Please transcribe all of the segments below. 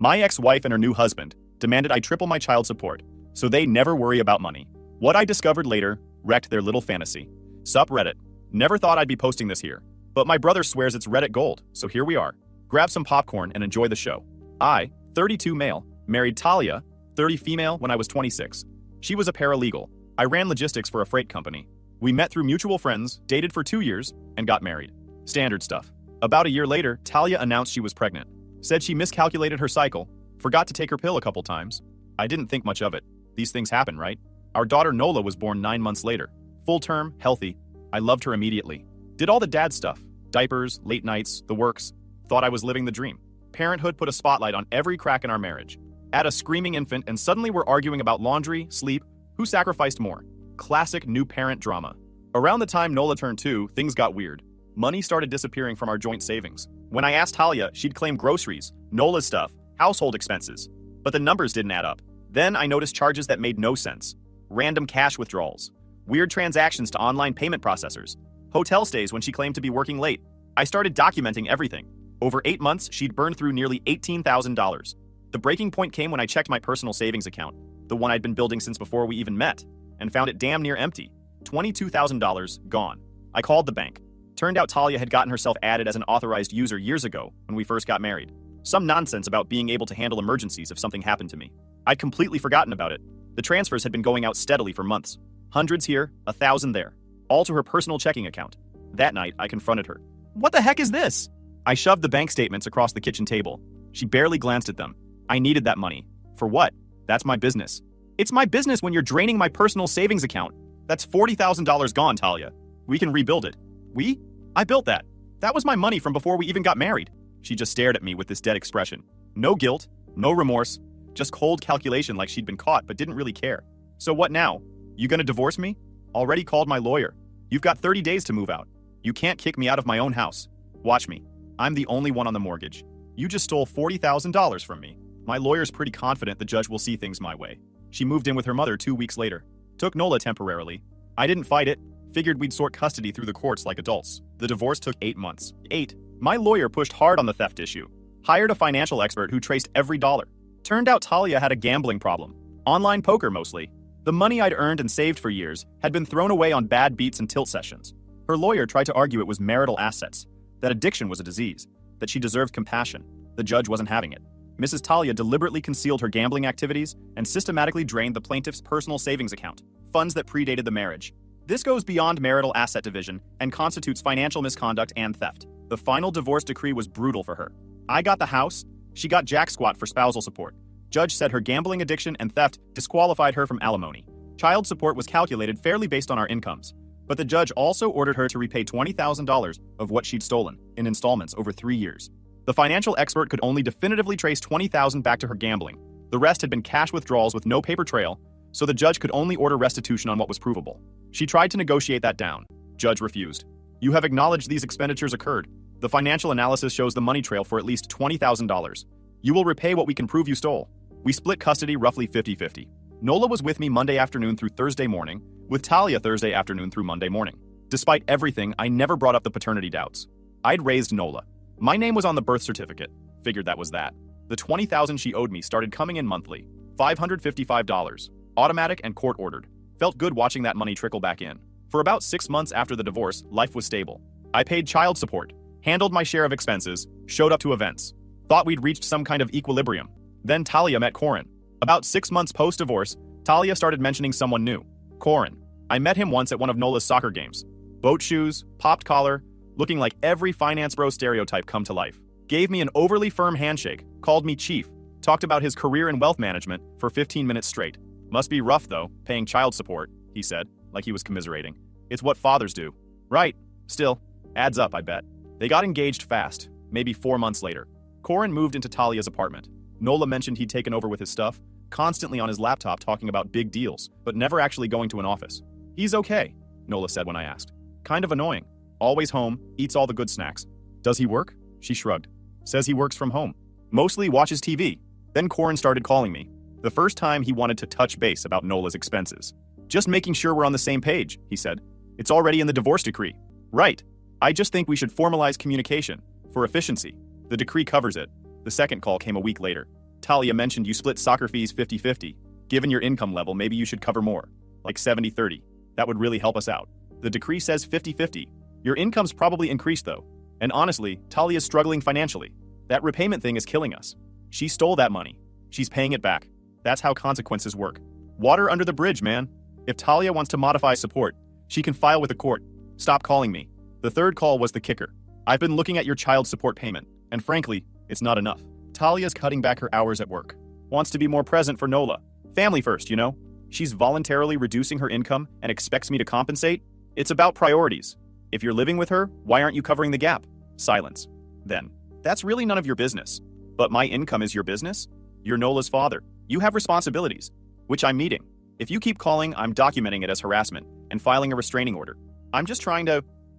My ex-wife and her new husband demanded I triple my child support, so they never worry about money. What I discovered later wrecked their little fantasy. Sup Reddit. Never thought I'd be posting this here, but my brother swears it's Reddit gold, so here we are. Grab some popcorn and enjoy the show. I, 32 male, married Talia, 30 female when I was 26. She was a paralegal. I ran logistics for a freight company. We met through mutual friends, dated for 2 years, and got married. Standard stuff. About a year later, Talia announced she was pregnant. Said she miscalculated her cycle, forgot to take her pill a couple times. I didn't think much of it. These things happen, right? Our daughter Nola was born 9 months later. Full term, healthy. I loved her immediately. Did all the dad stuff. Diapers, late nights, the works. Thought I was living the dream. Parenthood put a spotlight on every crack in our marriage. Add a screaming infant and suddenly we're arguing about laundry, sleep, who sacrificed more. Classic new parent drama. Around the time Nola turned 2, things got weird. Money started disappearing from our joint savings. When I asked Talia, she'd claim groceries, Nola's stuff, household expenses. But the numbers didn't add up. Then I noticed charges that made no sense. Random cash withdrawals. Weird transactions to online payment processors. Hotel stays when she claimed to be working late. I started documenting everything. Over 8 months, she'd burned through nearly $18,000. The breaking point came when I checked my personal savings account, the one I'd been building since before we even met, and found it damn near empty. $22,000 gone. I called the bank. Turned out Talia had gotten herself added as an authorized user years ago when we first got married. Some nonsense about being able to handle emergencies if something happened to me. I'd completely forgotten about it. The transfers had been going out steadily for months. Hundreds here, 1,000 there. All to her personal checking account. That night, I confronted her. What the heck is this? I shoved the bank statements across the kitchen table. She barely glanced at them. I needed that money. For what? That's my business. It's my business when you're draining my personal savings account. That's $40,000 gone, Talia. We can rebuild it. We? I built that. That was my money from before we even got married. She just stared at me with this dead expression. No guilt, no remorse, just cold calculation like she'd been caught but didn't really care. So what now? You gonna divorce me? Already called my lawyer. You've got 30 days to move out. You can't kick me out of my own house. Watch me. I'm the only one on the mortgage. You just stole $40,000 from me. My lawyer's pretty confident the judge will see things my way. She moved in with her mother 2 weeks later. Took Nola temporarily. I didn't fight it. Figured we'd sort custody through the courts like adults. The divorce took 8 months. 8. My lawyer pushed hard on the theft issue. Hired a financial expert who traced every dollar. Turned out Talia had a gambling problem. Online poker mostly. The money I'd earned and saved for years had been thrown away on bad beats and tilt sessions. Her lawyer tried to argue it was marital assets, that addiction was a disease, that she deserved compassion. The judge wasn't having it. Mrs. Talia deliberately concealed her gambling activities and systematically drained the plaintiff's personal savings account, funds that predated the marriage. This goes beyond marital asset division and constitutes financial misconduct and theft. The final divorce decree was brutal for her. I got the house, she got jack squat for spousal support. Judge said her gambling addiction and theft disqualified her from alimony. Child support was calculated fairly based on our incomes, but the judge also ordered her to repay $20,000 of what she'd stolen in installments over 3 years. The financial expert could only definitively trace $20,000 back to her gambling. The rest had been cash withdrawals with no paper trail, so the judge could only order restitution on what was provable. She tried to negotiate that down. Judge refused. You have acknowledged these expenditures occurred. The financial analysis shows the money trail for at least $20,000. You will repay what we can prove you stole. We split custody roughly 50-50. Nola was with me Monday afternoon through Thursday morning, with Talia Thursday afternoon through Monday morning. Despite everything, I never brought up the paternity doubts. I'd raised Nola. My name was on the birth certificate. Figured that was that. The $20,000 she owed me started coming in monthly. $555. Automatic and court-ordered. Felt good watching that money trickle back in. For about 6 months after the divorce, life was stable. I paid child support, handled my share of expenses, showed up to events. Thought we'd reached some kind of equilibrium. Then Talia met Corin. About 6 months post-divorce, Talia started mentioning someone new. Corin. I met him once at one of Nola's soccer games. Boat shoes, popped collar, looking like every finance bro stereotype come to life. Gave me an overly firm handshake, called me chief, talked about his career in wealth management for 15 minutes straight. Must be rough though, paying child support, he said, like he was commiserating. It's what fathers do. Right. Still, adds up, I bet. They got engaged fast, maybe 4 months later. Corin moved into Talia's apartment. Nola mentioned he'd taken over with his stuff, constantly on his laptop talking about big deals, but never actually going to an office. He's okay, Nola said when I asked. Kind of annoying. Always home, eats all the good snacks. Does he work? She shrugged. Says he works from home. Mostly watches TV. Then Corin started calling me. The first time he wanted to touch base about Nola's expenses. Just making sure we're on the same page, he said. It's already in the divorce decree. Right. I just think we should formalize communication. For efficiency. The decree covers it. The second call came a week later. Talia mentioned you split soccer fees 50-50. Given your income level, maybe you should cover more, like 70-30. That would really help us out. The decree says 50-50. Your income's probably increased though. And honestly, Talia's struggling financially. That repayment thing is killing us. She stole that money. She's paying it back. That's how consequences work. Water under the bridge, man. If Talia wants to modify support, she can file with the court. Stop calling me. The third call was the kicker. I've been looking at your child support payment, and frankly, it's not enough. Talia's cutting back her hours at work. Wants to be more present for Nola. Family first, you know? She's voluntarily reducing her income and expects me to compensate? It's about priorities. If you're living with her, why aren't you covering the gap? Silence. Then, that's really none of your business. But my income is your business? You're Nola's father. You have responsibilities, which I'm meeting. If you keep calling, I'm documenting it as harassment and filing a restraining order.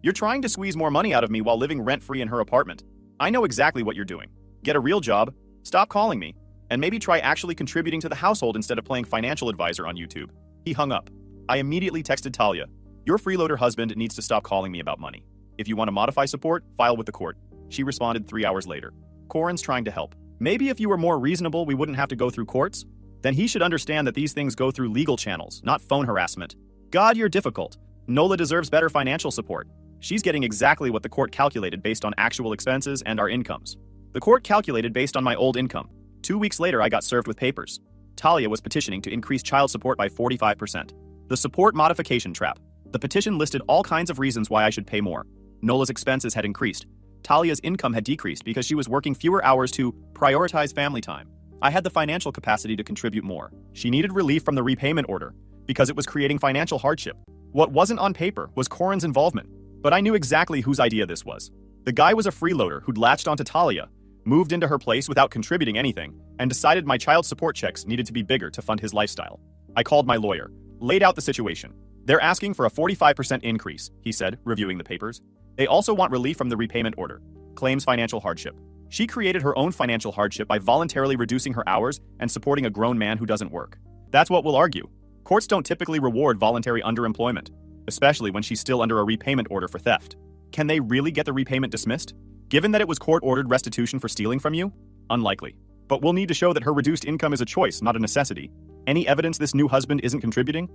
You're trying to squeeze more money out of me while living rent-free in her apartment. I know exactly what you're doing. Get a real job, stop calling me, and maybe try actually contributing to the household instead of playing financial advisor on YouTube. He hung up. I immediately texted Talia. Your freeloader husband needs to stop calling me about money. If you want to modify support, file with the court. She responded 3 hours later. Corin's trying to help. Maybe if you were more reasonable, we wouldn't have to go through courts? Then he should understand that these things go through legal channels, not phone harassment. God, you're difficult. Nola deserves better financial support. She's getting exactly what the court calculated based on actual expenses and our incomes. The court calculated based on my old income. 2 weeks later, I got served with papers. Talia was petitioning to increase child support by 45%. The support modification trap. The petition listed all kinds of reasons why I should pay more. Nola's expenses had increased. Talia's income had decreased because she was working fewer hours to prioritize family time. I had the financial capacity to contribute more. She needed relief from the repayment order because it was creating financial hardship. What wasn't on paper was Corin's involvement, but I knew exactly whose idea this was. The guy was a freeloader who'd latched onto Talia, moved into her place without contributing anything, and decided my child support checks needed to be bigger to fund his lifestyle. I called my lawyer, laid out the situation. They're asking for a 45% increase, he said, reviewing the papers. They also want relief from the repayment order. Claims financial hardship. She created her own financial hardship by voluntarily reducing her hours and supporting a grown man who doesn't work. That's what we'll argue. Courts don't typically reward voluntary underemployment, especially when she's still under a repayment order for theft. Can they really get the repayment dismissed? Given that it was court-ordered restitution for stealing from you? Unlikely. But we'll need to show that her reduced income is a choice, not a necessity. Any evidence this new husband isn't contributing?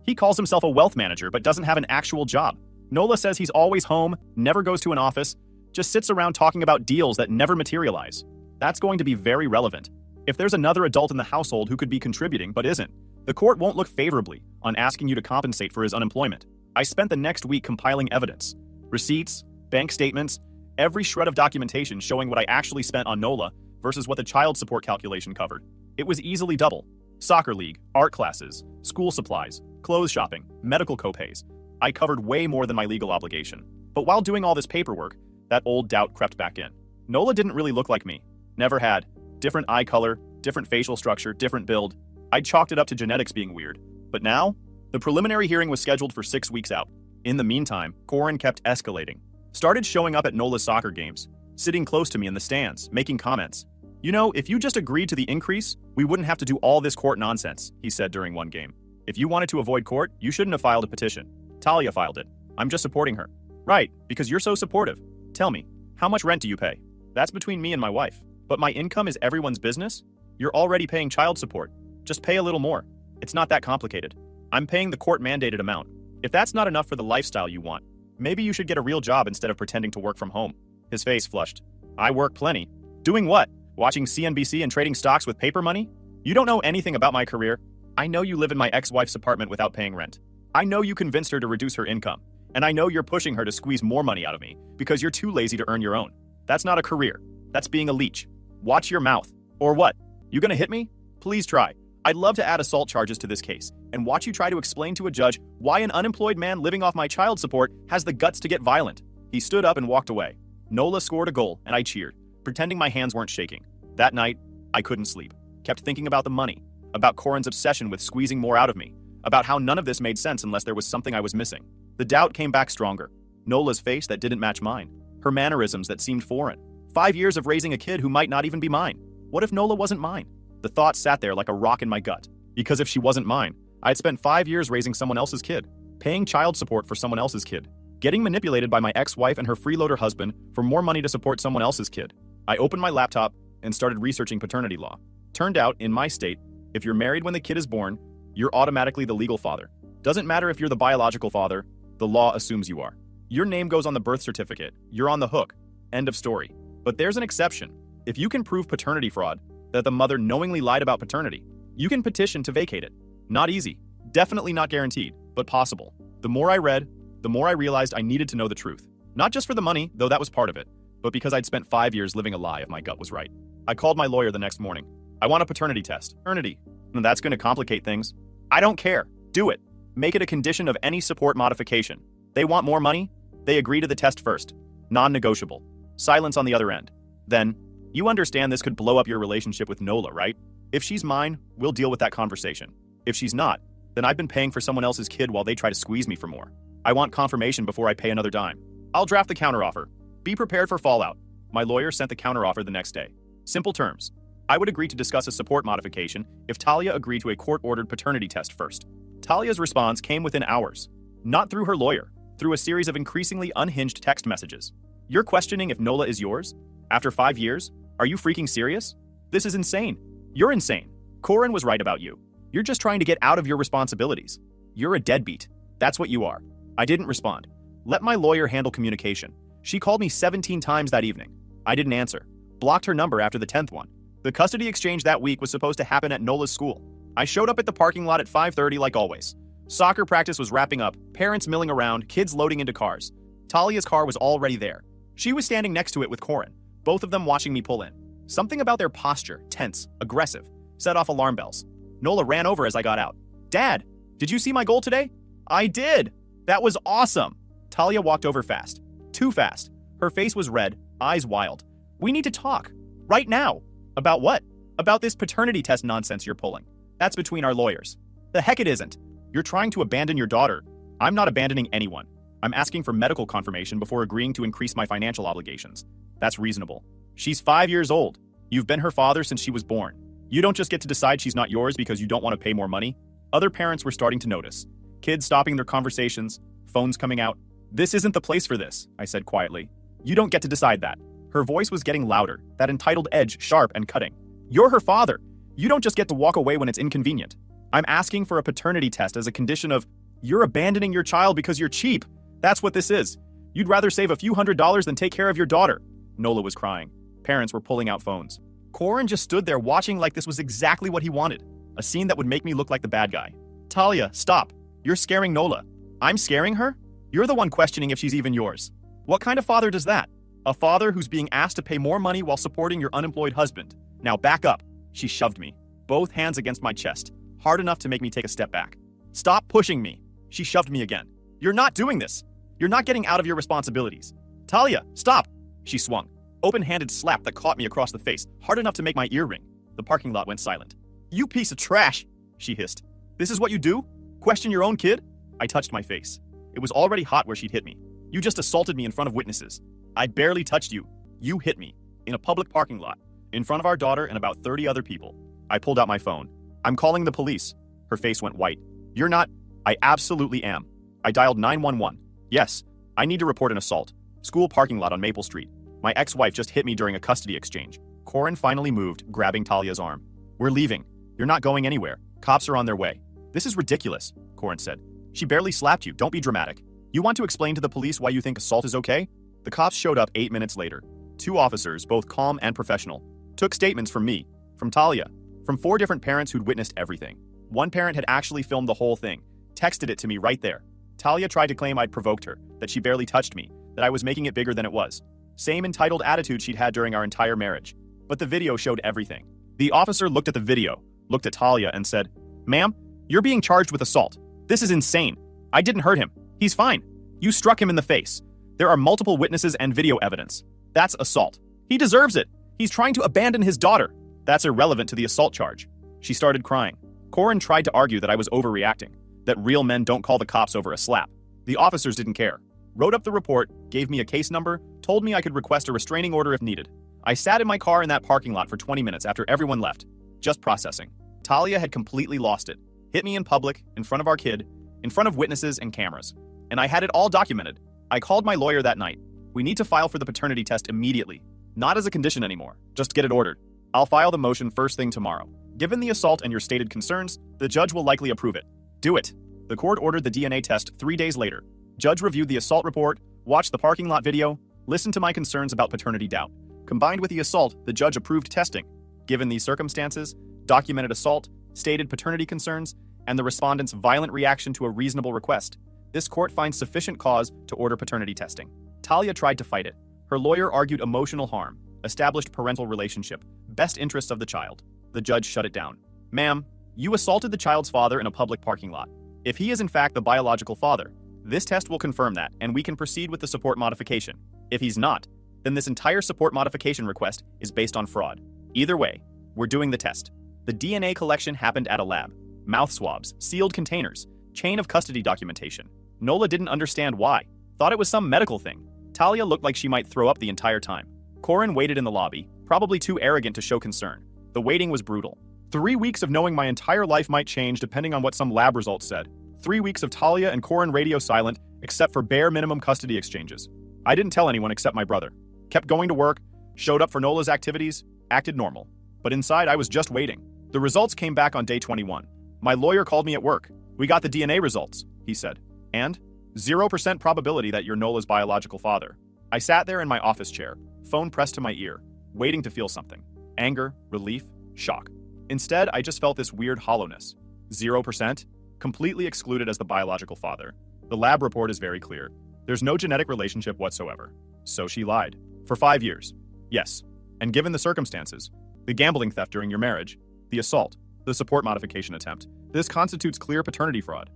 He calls himself a wealth manager but doesn't have an actual job. Nola says he's always home, never goes to an office, just sits around talking about deals that never materialize. That's going to be very relevant. If there's another adult in the household who could be contributing but isn't, the court won't look favorably on asking you to compensate for his unemployment. I spent the next week compiling evidence. Receipts, bank statements, every shred of documentation showing what I actually spent on Nola versus what the child support calculation covered. It was easily double. Soccer league, art classes, school supplies, clothes shopping, medical copays. I covered way more than my legal obligation. But while doing all this paperwork, that old doubt crept back in. Nola didn't really look like me. Never had. Different eye color, different facial structure, different build. I'd chalked it up to genetics being weird. But now, the preliminary hearing was scheduled for 6 weeks out. In the meantime, Corin kept escalating. Started showing up at Nola's soccer games, sitting close to me in the stands, making comments. You know, if you just agreed to the increase, we wouldn't have to do all this court nonsense, he said during one game. If you wanted to avoid court, you shouldn't have filed a petition. Talia filed it. I'm just supporting her. Right, because you're so supportive. Tell me, how much rent do you pay? That's between me and my wife. But my income is everyone's business? You're already paying child support. Just pay a little more. It's not that complicated. I'm paying the court-mandated amount. If that's not enough for the lifestyle you want, maybe you should get a real job instead of pretending to work from home. His face flushed. I work plenty. Doing what? Watching CNBC and trading stocks with paper money? You don't know anything about my career. I know you live in my ex-wife's apartment without paying rent. I know you convinced her to reduce her income. And I know you're pushing her to squeeze more money out of me because you're too lazy to earn your own. That's not a career. That's being a leech. Watch your mouth. Or what? You gonna hit me? Please try. I'd love to add assault charges to this case and watch you try to explain to a judge why an unemployed man living off my child support has the guts to get violent. He stood up and walked away. Nola scored a goal and I cheered, pretending my hands weren't shaking. That night, I couldn't sleep. Kept thinking about the money, about Corin's obsession with squeezing more out of me, about how none of this made sense unless there was something I was missing. The doubt came back stronger. Nola's face that didn't match mine. Her mannerisms that seemed foreign. 5 years of raising a kid who might not even be mine. What if Nola wasn't mine? The thought sat there like a rock in my gut. Because if she wasn't mine, I'd spent 5 years raising someone else's kid, paying child support for someone else's kid, getting manipulated by my ex-wife and her freeloader husband for more money to support someone else's kid. I opened my laptop and started researching paternity law. Turned out, in my state, if you're married when the kid is born, you're automatically the legal father. Doesn't matter if you're the biological father, the law assumes you are. Your name goes on the birth certificate, you're on the hook. End of story. But there's an exception. If you can prove paternity fraud, that the mother knowingly lied about paternity, you can petition to vacate it. Not easy, definitely not guaranteed, but possible. The more I read, the more I realized I needed to know the truth. Not just for the money, though that was part of it, but because I'd spent 5 years living a lie if my gut was right. I called my lawyer the next morning. I want a paternity test. Paternity. And that's going to complicate things. I don't care. Do it. Make it a condition of any support modification. They want more money? They agree to the test first. Non-negotiable. Silence on the other end. Then, you understand this could blow up your relationship with Nola, right? If she's mine, we'll deal with that conversation. If she's not, then I've been paying for someone else's kid while they try to squeeze me for more. I want confirmation before I pay another dime. I'll draft the counteroffer. Be prepared for fallout. My lawyer sent the counteroffer the next day. Simple terms. I would agree to discuss a support modification if Talia agreed to a court-ordered paternity test first. Talia's response came within hours. Not through her lawyer, through a series of increasingly unhinged text messages. You're questioning if Nola is yours? After 5 years? Are you freaking serious? This is insane. You're insane. Corin was right about you. You're just trying to get out of your responsibilities. You're a deadbeat. That's what you are. I didn't respond. Let my lawyer handle communication. She called me 17 times that evening. I didn't answer. Blocked her number after the 10th one. The custody exchange that week was supposed to happen at Nola's school. I showed up at the parking lot at 5:30 like always. Soccer practice was wrapping up, parents milling around, kids loading into cars. Talia's car was already there. She was standing next to it with Corin, both of them watching me pull in. Something about their posture, tense, aggressive, set off alarm bells. Nola ran over as I got out. Dad, did you see my goal today? I did. That was awesome. Talia walked over fast. Too fast. Her face was red, eyes wild. We need to talk. Right now. About what? About this paternity test nonsense you're pulling. That's between our lawyers. The heck it isn't. You're trying to abandon your daughter. I'm not abandoning anyone. I'm asking for medical confirmation before agreeing to increase my financial obligations. That's reasonable. She's 5 years old. You've been her father since she was born. You don't just get to decide she's not yours because you don't want to pay more money. Other parents were starting to notice. Kids stopping their conversations, phones coming out. This isn't the place for this, I said quietly. You don't get to decide that. Her voice was getting louder, that entitled edge sharp and cutting. You're her father. You don't just get to walk away when it's inconvenient. I'm asking for a paternity test as a condition of, you're abandoning your child because you're cheap. That's what this is. You'd rather save a few $100s than take care of your daughter. Nola was crying. Parents were pulling out phones. Corin just stood there watching like this was exactly what he wanted. A scene that would make me look like the bad guy. Talia, stop. You're scaring Nola. I'm scaring her? You're the one questioning if she's even yours. What kind of father does that? A father who's being asked to pay more money while supporting your unemployed husband. Now back up. She shoved me, both hands against my chest, hard enough to make me take a step back. Stop pushing me. She shoved me again. You're not doing this. You're not getting out of your responsibilities. Talia, stop. She swung. Open-handed slap that caught me across the face, hard enough to make my ear ring. The parking lot went silent. You piece of trash, she hissed. This is what you do? Question your own kid? I touched my face. It was already hot where she'd hit me. You just assaulted me in front of witnesses. I barely touched you. You hit me. In a public parking lot. In front of our daughter and about 30 other people. I pulled out my phone. I'm calling the police. Her face went white. You're not. I absolutely am. I dialed 911. Yes, I need to report an assault. School parking lot on Maple Street. My ex-wife just hit me during a custody exchange. Corin finally moved, grabbing Talia's arm. We're leaving. You're not going anywhere. Cops are on their way. This is ridiculous, Corin said. She barely slapped you. Don't be dramatic. You want to explain to the police why you think assault is okay? The cops showed up 8 minutes later. 2 officers, both calm and professional, took statements from me, from Talia, from 4 different parents who'd witnessed everything. One parent had actually filmed the whole thing, texted it to me right there. Talia tried to claim I'd provoked her, that she barely touched me, that I was making it bigger than it was. Same entitled attitude she'd had during our entire marriage. But the video showed everything. The officer looked at the video, looked at Talia and said, "Ma'am, you're being charged with assault. This is insane. I didn't hurt him. He's fine. You struck him in the face. There are multiple witnesses and video evidence. That's assault. He deserves it. He's trying to abandon his daughter. That's irrelevant to the assault charge." She started crying. Corin tried to argue that I was overreacting, that real men don't call the cops over a slap. The officers didn't care. Wrote up the report, gave me a case number, told me I could request a restraining order if needed. I sat in my car in that parking lot for 20 minutes after everyone left, just processing. Talia had completely lost it. Hit me in public, in front of our kid, in front of witnesses and cameras. And I had it all documented. I called my lawyer that night. We need to file for the paternity test immediately. Not as a condition anymore. Just get it ordered. I'll file the motion first thing tomorrow. Given the assault and your stated concerns, the judge will likely approve it. Do it. The court ordered the DNA test 3 days later. Judge reviewed the assault report, watched the parking lot video, listened to my concerns about paternity doubt. Combined with the assault, the judge approved testing. Given these circumstances, documented assault, stated paternity concerns, and the respondent's violent reaction to a reasonable request, this court finds sufficient cause to order paternity testing. Talia tried to fight it. Her lawyer argued emotional harm, established parental relationship, best interests of the child. The judge shut it down. Ma'am, you assaulted the child's father in a public parking lot. If he is in fact the biological father, this test will confirm that, and we can proceed with the support modification. If he's not, then this entire support modification request is based on fraud. Either way, we're doing the test. The DNA collection happened at a lab. Mouth swabs, sealed containers, chain of custody documentation. Nola didn't understand why. Thought it was some medical thing. Talia looked like she might throw up the entire time. Corin waited in the lobby, probably too arrogant to show concern. The waiting was brutal. 3 weeks of knowing my entire life might change depending on what some lab results said. 3 weeks of Talia and Corin radio silent, except for bare minimum custody exchanges. I didn't tell anyone except my brother. Kept going to work, showed up for Nola's activities, acted normal. But inside I was just waiting. The results came back on day 21. My lawyer called me at work. We got the DNA results, he said. And? 0% probability that you're Nola's biological father. I sat there in my office chair, phone pressed to my ear, waiting to feel something. Anger, relief, shock. Instead, I just felt this weird hollowness. 0%? Completely excluded as the biological father. The lab report is very clear. There's no genetic relationship whatsoever. So she lied. For 5 years. Yes. And given the circumstances, the gambling theft during your marriage, the assault, the support modification attempt, this constitutes clear paternity fraud.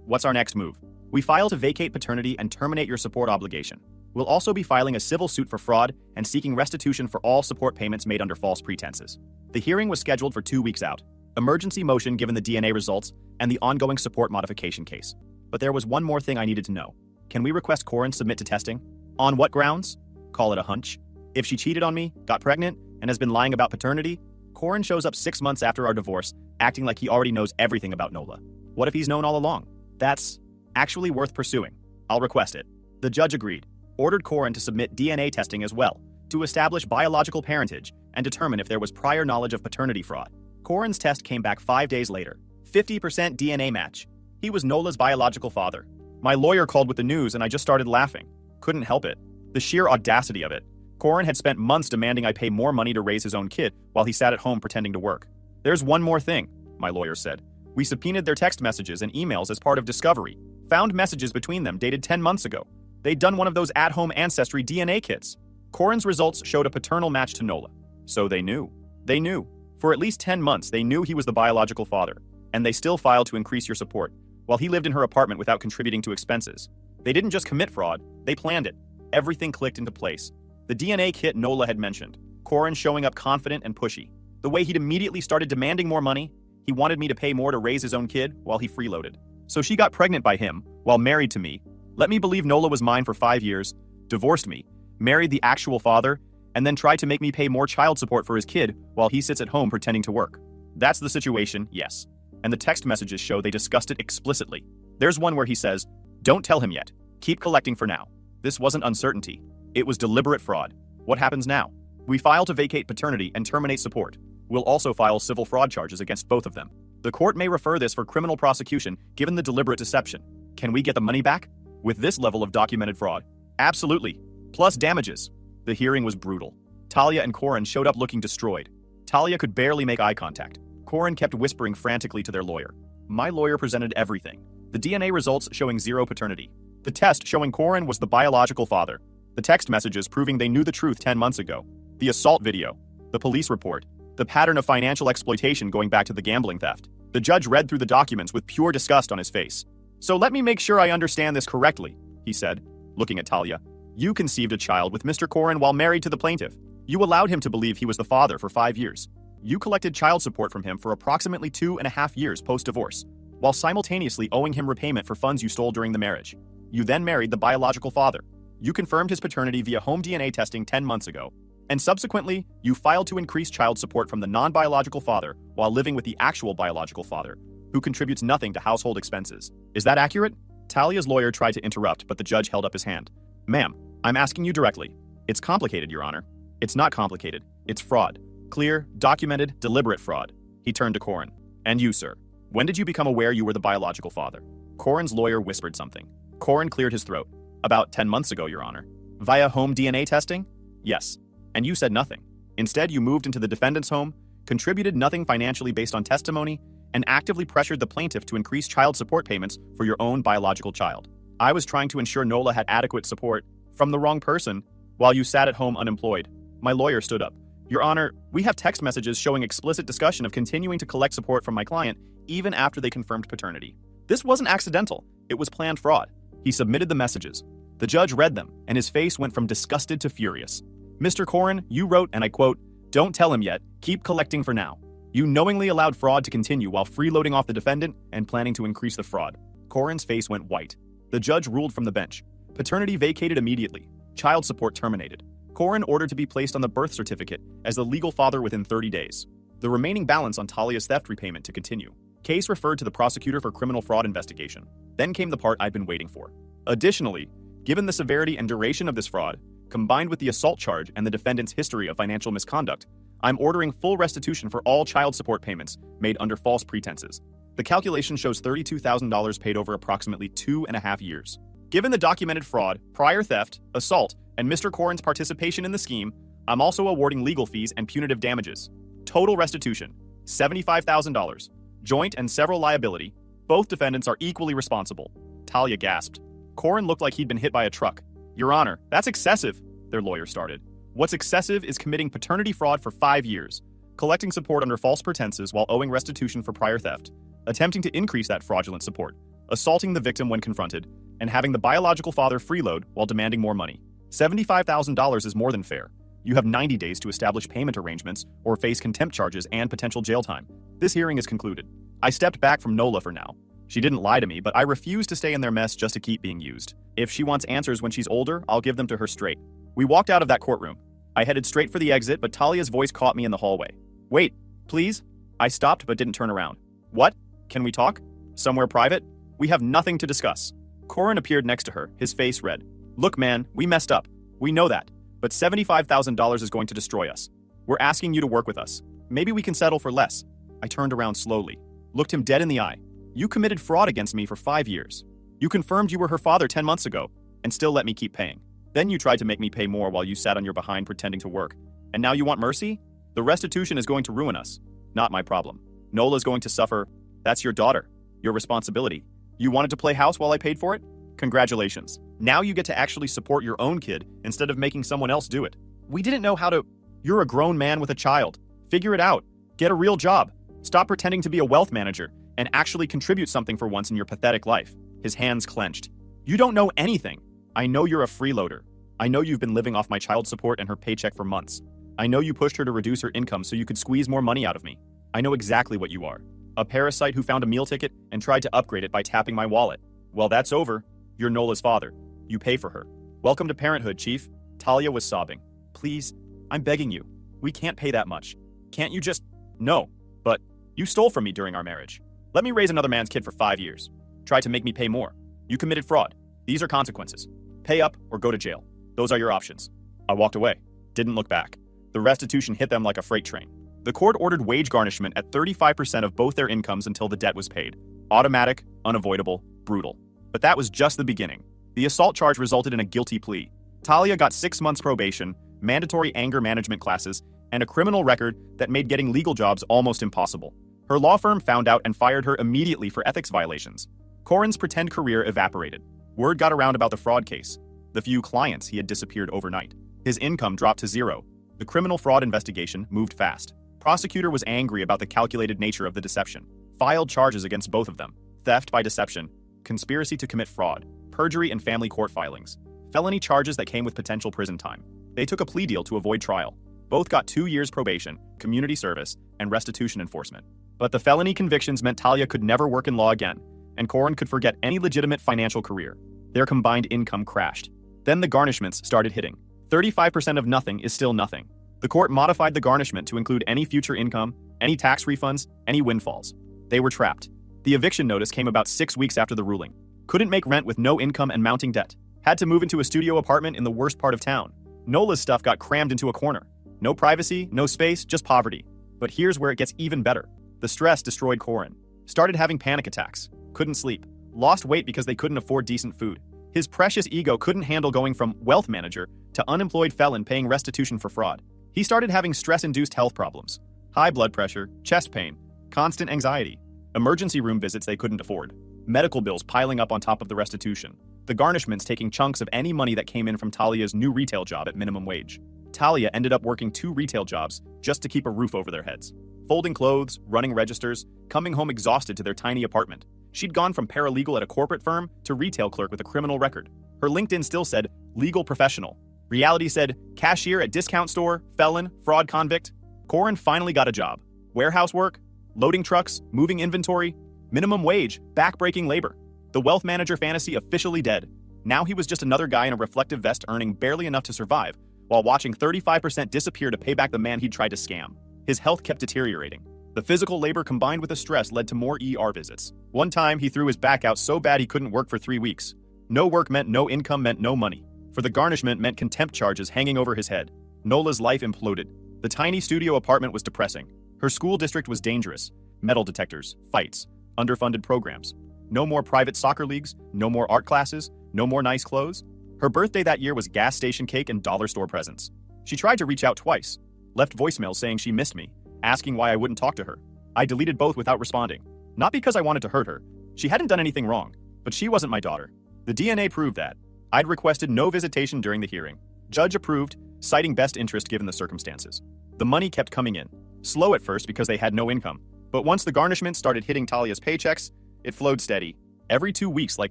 What's our next move? We file to vacate paternity and terminate your support obligation. We'll also be filing a civil suit for fraud and seeking restitution for all support payments made under false pretenses. The hearing was scheduled for 2 weeks out. Emergency motion given the DNA results and the ongoing support modification case. But there was one more thing I needed to know. Can we request Corin submit to testing? On what grounds? Call it a hunch. If she cheated on me, got pregnant, and has been lying about paternity, Corin shows up 6 months after our divorce, acting like he already knows everything about Nola. What if he's known all along? That's actually worth pursuing. I'll request it. The judge agreed, ordered Corin to submit DNA testing as well, to establish biological parentage and determine if there was prior knowledge of paternity fraud. Corin's test came back 5 days later. 50% DNA match. He was Nola's biological father. My lawyer called with the news and I just started laughing. Couldn't help it. The sheer audacity of it. Corin had spent months demanding I pay more money to raise his own kid while he sat at home pretending to work. There's one more thing, my lawyer said. We subpoenaed their text messages and emails as part of discovery. Found messages between them dated 10 months ago. They'd done one of those at-home ancestry DNA kits. Corin's results showed a paternal match to Nola. So they knew. They knew. For at least 10 months, they knew he was the biological father. And they still filed to increase your support, while he lived in her apartment without contributing to expenses. They didn't just commit fraud, they planned it. Everything clicked into place. The DNA kit Nola had mentioned. Corin showing up confident and pushy. The way he'd immediately started demanding more money. He wanted me to pay more to raise his own kid while he freeloaded. So she got pregnant by him, while married to me, let me believe Nola was mine for 5 years, divorced me, married the actual father, and then tried to make me pay more child support for his kid while he sits at home pretending to work. That's the situation, yes. And the text messages show they discussed it explicitly. There's one where he says, "Don't tell him yet. Keep collecting for now." This wasn't uncertainty. It was deliberate fraud. What happens now? We file to vacate paternity and terminate support. We'll also file civil fraud charges against both of them. The court may refer this for criminal prosecution given the deliberate deception. Can we get the money back? With this level of documented fraud? Absolutely. Plus damages. The hearing was brutal. Talia and Corin showed up looking destroyed. Talia could barely make eye contact. Corin kept whispering frantically to their lawyer. My lawyer presented everything. The DNA results showing zero paternity. The test showing Corin was the biological father. The text messages proving they knew the truth 10 months ago. The assault video. The police report. The pattern of financial exploitation going back to the gambling theft. The judge read through the documents with pure disgust on his face. So let me make sure I understand this correctly, he said, looking at Talia. You conceived a child with Mr. Corin while married to the plaintiff. You allowed him to believe he was the father for 5 years. You collected child support from him for approximately 2.5 years post-divorce, while simultaneously owing him repayment for funds you stole during the marriage. You then married the biological father. You confirmed his paternity via home DNA testing 10 months ago. And subsequently, you filed to increase child support from the non-biological father while living with the actual biological father, who contributes nothing to household expenses. Is that accurate? Talia's lawyer tried to interrupt, but the judge held up his hand. Ma'am, I'm asking you directly. It's complicated, Your Honor. It's not complicated. It's fraud. Clear, documented, deliberate fraud. He turned to Corin. And you, sir. When did you become aware you were the biological father? Corin's lawyer whispered something. Corin cleared his throat. About 10 months ago, Your Honor. Via home DNA testing? Yes. And you said nothing. Instead, you moved into the defendant's home, contributed nothing financially based on testimony, and actively pressured the plaintiff to increase child support payments for your own biological child. I was trying to ensure Nola had adequate support from the wrong person while you sat at home unemployed. My lawyer stood up. Your Honor, we have text messages showing explicit discussion of continuing to collect support from my client even after they confirmed paternity. This wasn't accidental. It was planned fraud. He submitted the messages. The judge read them, and his face went from disgusted to furious. Mr. Corin, you wrote, and I quote, "Don't tell him yet. Keep collecting for now." You knowingly allowed fraud to continue while freeloading off the defendant and planning to increase the fraud. Corin's face went white. The judge ruled from the bench. Paternity vacated immediately. Child support terminated. Corin ordered to be placed on the birth certificate as the legal father within 30 days. The remaining balance on Talia's theft repayment to continue. Case referred to the prosecutor for criminal fraud investigation. Then came the part I've been waiting for. Additionally, given the severity and duration of this fraud, combined with the assault charge and the defendant's history of financial misconduct, I'm ordering full restitution for all child support payments made under false pretenses. The calculation shows $32,000 paid over approximately 2.5 years. Given the documented fraud, prior theft, assault, and Mr. Corin's participation in the scheme, I'm also awarding legal fees and punitive damages. Total restitution, $75,000. Joint and several liability. Both defendants are equally responsible. Talia gasped. Corin looked like he'd been hit by a truck. Your Honor, that's excessive, their lawyer started. What's excessive is committing paternity fraud for 5 years, collecting support under false pretenses while owing restitution for prior theft, attempting to increase that fraudulent support, assaulting the victim when confronted, and having the biological father freeload while demanding more money. $75,000 is more than fair. You have 90 days to establish payment arrangements or face contempt charges and potential jail time. This hearing is concluded. I stepped back from Nola for now. She didn't lie to me, but I refuse to stay in their mess just to keep being used. If she wants answers when she's older, I'll give them to her straight. We walked out of that courtroom. I headed straight for the exit, but Talia's voice caught me in the hallway. Wait, please? I stopped but didn't turn around. What? Can we talk? Somewhere private? We have nothing to discuss. Corin appeared next to her, his face red. Look, man, we messed up. We know that. But $75,000 is going to destroy us. We're asking you to work with us. Maybe we can settle for less. I turned around slowly, looked him dead in the eye. You committed fraud against me for 5 years. You confirmed you were her father 10 months ago, and still let me keep paying. Then you tried to make me pay more while you sat on your behind pretending to work. And now you want mercy? The restitution is going to ruin us. Not my problem. Nola's going to suffer. That's your daughter. Your responsibility. You wanted to play house while I paid for it? Congratulations. Now you get to actually support your own kid instead of making someone else do it. We didn't know how to... You're a grown man with a child. Figure it out. Get a real job. Stop pretending to be a wealth manager and actually contribute something for once in your pathetic life. His hands clenched. You don't know anything. I know you're a freeloader. I know you've been living off my child support and her paycheck for months. I know you pushed her to reduce her income so you could squeeze more money out of me. I know exactly what you are. A parasite who found a meal ticket and tried to upgrade it by tapping my wallet. Well, that's over. You're Nola's father. You pay for her. Welcome to parenthood, Chief. Talia was sobbing. Please, I'm begging you. We can't pay that much. Can't you just... No, but you stole from me during our marriage. Let me raise another man's kid for 5 years. Try to make me pay more. You committed fraud. These are consequences. Pay up or go to jail. Those are your options. I walked away. Didn't look back. The restitution hit them like a freight train. The court ordered wage garnishment at 35% of both their incomes until the debt was paid. Automatic, unavoidable, brutal. But that was just the beginning. The assault charge resulted in a guilty plea. Talia got 6 months probation, mandatory anger management classes, and a criminal record that made getting legal jobs almost impossible. Her law firm found out and fired her immediately for ethics violations. Corin's pretend career evaporated. Word got around about the fraud case. The few clients he had disappeared overnight. His income dropped to zero. The criminal fraud investigation moved fast. Prosecutor was angry about the calculated nature of the deception. Filed charges against both of them. Theft by deception, conspiracy to commit fraud, perjury and family court filings. Felony charges that came with potential prison time. They took a plea deal to avoid trial. Both got 2 years probation, community service, and restitution enforcement. But the felony convictions meant Talia could never work in law again, and Corin could forget any legitimate financial career. Their combined income crashed. Then the garnishments started hitting. 35% of nothing is still nothing. The court modified the garnishment to include any future income, any tax refunds, any windfalls. They were trapped. The eviction notice came about 6 weeks after the ruling. Couldn't make rent with no income and mounting debt. Had to move into a studio apartment in the worst part of town. Nola's stuff got crammed into a corner. No privacy, no space, just poverty. But here's where it gets even better. The stress destroyed Corin. Started having panic attacks. Couldn't sleep. Lost weight because they couldn't afford decent food. His precious ego couldn't handle going from wealth manager to unemployed felon paying restitution for fraud. He started having stress-induced health problems. High blood pressure, chest pain, constant anxiety, emergency room visits they couldn't afford, medical bills piling up on top of the restitution, the garnishments taking chunks of any money that came in from Talia's new retail job at minimum wage. Talia ended up working 2 retail jobs just to keep a roof over their heads. Folding clothes, running registers, coming home exhausted to their tiny apartment. She'd gone from paralegal at a corporate firm to retail clerk with a criminal record. Her LinkedIn still said legal professional. Reality said cashier at discount store, felon, fraud convict. Corin finally got a job. Warehouse work, loading trucks, moving inventory, minimum wage, back-breaking labor. The wealth manager fantasy officially dead. Now he was just another guy in a reflective vest earning barely enough to survive, while watching 35% disappear to pay back the man he'd tried to scam. His health kept deteriorating. The physical labor combined with the stress led to more ER visits. One time, he threw his back out so bad he couldn't work for 3 weeks. No work meant no income meant no money. For the garnishment meant contempt charges hanging over his head. Nola's life imploded. The tiny studio apartment was depressing. Her school district was dangerous. Metal detectors, fights, underfunded programs. No more private soccer leagues, no more art classes, no more nice clothes. Her birthday that year was gas station cake and dollar store presents. She tried to reach out twice, left voicemails saying she missed me, asking why I wouldn't talk to her. I deleted both without responding. Not because I wanted to hurt her. She hadn't done anything wrong, but she wasn't my daughter. The DNA proved that. I'd requested no visitation during the hearing. Judge approved, citing best interest given the circumstances. The money kept coming in. Slow at first because they had no income. But once the garnishment started hitting Talia's paychecks, it flowed steady, every 2 weeks like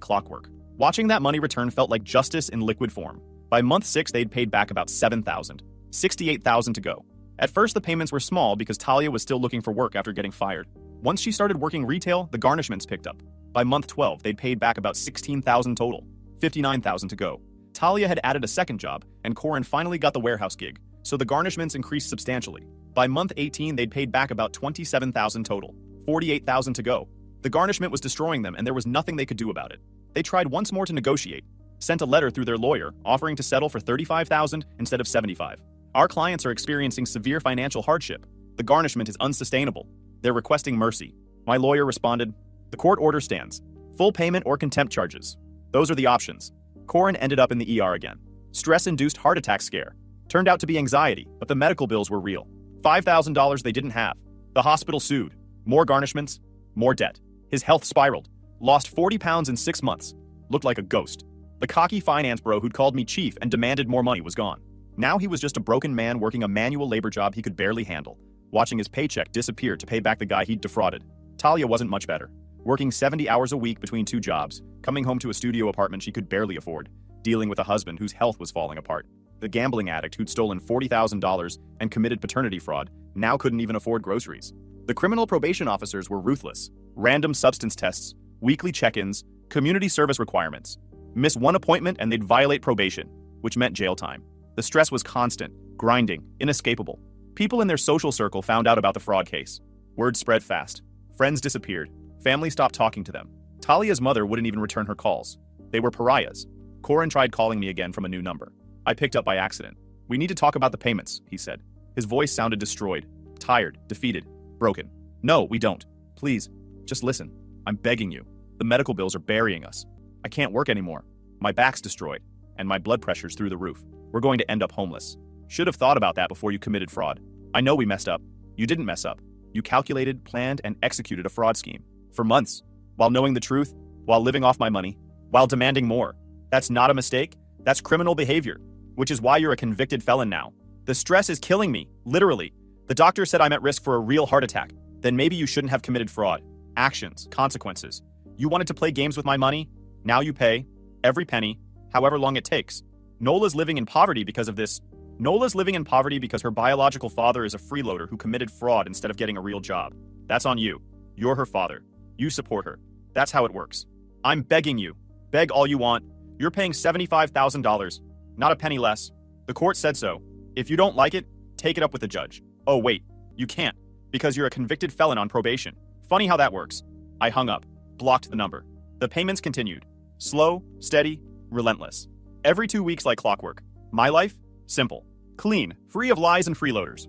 clockwork. Watching that money return felt like justice in liquid form. By month 6, they'd paid back about $7,000, $68,000 to go. At first, the payments were small because Talia was still looking for work after getting fired. Once she started working retail, the garnishments picked up. By month 12, they'd paid back about $16,000 total, $59,000 to go. Talia had added a second job, and Corin finally got the warehouse gig, so the garnishments increased substantially. By month 18, they'd paid back about $27,000 total, $48,000 to go. The garnishment was destroying them, and there was nothing they could do about it. They tried once more to negotiate, sent a letter through their lawyer offering to settle for $35,000 instead of $75,000. Our clients are experiencing severe financial hardship. The garnishment is unsustainable. They're requesting mercy. My lawyer responded, the court order stands. Full payment or contempt charges. Those are the options. Corin ended up in the ER again. Stress-induced heart attack scare. Turned out to be anxiety, but the medical bills were real. $5,000 they didn't have. The hospital sued. More garnishments, more debt. His health spiraled. Lost 40 pounds in 6 months. Looked like a ghost. The cocky finance bro who'd called me chief and demanded more money was gone. Now he was just a broken man working a manual labor job he could barely handle, watching his paycheck disappear to pay back the guy he'd defrauded. Talia wasn't much better. Working 70 hours a week between 2 jobs, coming home to a studio apartment she could barely afford, dealing with a husband whose health was falling apart. The gambling addict who'd stolen $40,000 and committed paternity fraud now couldn't even afford groceries. The criminal probation officers were ruthless. Random substance tests, weekly check-ins, community service requirements. Miss one appointment and they'd violate probation, which meant jail time. The stress was constant, grinding, inescapable. People in their social circle found out about the fraud case. Word spread fast. Friends disappeared. Family stopped talking to them. Talia's mother wouldn't even return her calls. They were pariahs. Corin tried calling me again from a new number. I picked up by accident. We need to talk about the payments, he said. His voice sounded destroyed, tired, defeated, broken. No, we don't. Please, just listen. I'm begging you. The medical bills are burying us. I can't work anymore. My back's destroyed, and my blood pressure's through the roof. We're going to end up homeless. Should have thought about that before you committed fraud. I know we messed up. You didn't mess up. You calculated, planned, and executed a fraud scheme. For months. While knowing the truth, while living off my money, while demanding more. That's not a mistake. That's criminal behavior. Which is why you're a convicted felon now. The stress is killing me, literally. The doctor said I'm at risk for a real heart attack. Then maybe you shouldn't have committed fraud. Actions, consequences. You wanted to play games with my money? Now you pay. Every penny, however long it takes. Nola's living in poverty because of this. Nola's living in poverty because her biological father is a freeloader who committed fraud instead of getting a real job. That's on you. You're her father. You support her. That's how it works. I'm begging you. Beg all you want. You're paying $75,000. Not a penny less. The court said so. If you don't like it, take it up with the judge. Oh wait, you can't, because you're a convicted felon on probation. Funny how that works. I hung up, blocked the number. The payments continued. Slow, steady, relentless. Every 2 weeks like clockwork. My life? Simple. Clean, free of lies and freeloaders.